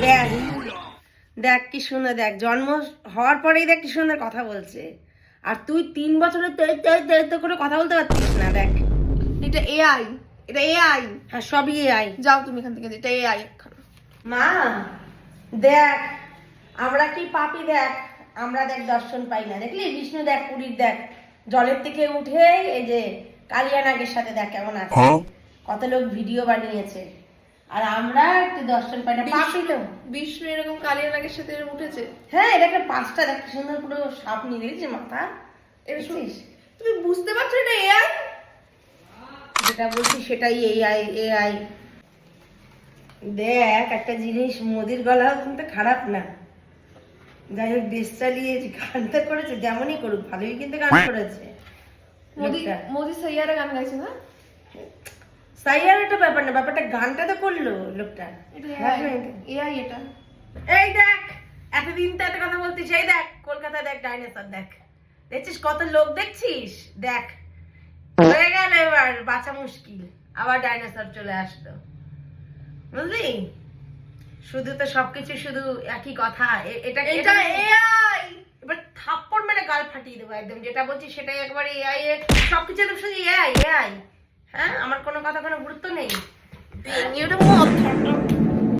দেখ দেখ কি সুন্দর, দেখ জন্ম হওয়ার পরেই দেখ কি সুন্দর কথা বলছে। আর তুই 3 বছরে তো করে কথা বলতে পারছিস না। দেখ এটা এআই, এটা এআই। হ্যাঁ সবই আই। যাও তুমি এখান থেকে, এটা এআই। মা দেখ আমরা কি পাপি, দেখ আমরা দেখ দর্শন পাই না। দেখলি বিষ্ণু দেখ পুরীর দেখ জলের থেকে উঠে এই যে কালিয়ানাগের সাথে দেখ কেমন আছে, কত লোক ভিডিও বানিয়েছে, আর আমরা একটু দর্শন পাই না। পাপি তো বিষ্ণু এরকম কালিয়ানাগের সাথে এরকম উঠেছে। হ্যাঁ এটা একটা পাঁচটা দেখ সুন্দর পুরো সাপ নিয়ে দেখেছি মাথা। এটা দেখছিস? তুমি বুঝতে পারছো এটা এআই? যেটা বলছি সেটাই এআই এআই। দেখ একটা জিনিস, মোদির গলাও কিন্তু খারাপ না। যাই হোক দেশ চালিয়ে গানটা করেছে, যেমনই করুক ভালোই কিন্তু গান করেছে মোদি লোকটা। মোদি সাইয়ারা গান গাইছে না? সাইয়ার একটা ব্যাপার না, ব্যাপারটা গানটা তো করলো লোকটা। এটা হ্যাঁ, এআই এটা। এই দেখ এতদিন তো এত কথা বলতিস, এই দেখ কলকাতা দেখ ডাইনোসর দেখ, দেখছিস কত লোক দেখছিস। দেখ হয়ে গেল এবার বাঁচা মুশকিল, আবার ডাইনোসর চলে আসলো বুঝলি। শুধু তো সবকিছু শুধু একই কথা। এটা এটা এআই। এবার থাপ্পড় মেরে গাল ফাটিয়ে দেবো একদম, যেটা বলছি সেটাই একবারে এআই এর সবকিছু শুধু এআই এআই। হ্যাঁ আমার কোনো কথা কোনো গুরুত্ব নেই। এটা মত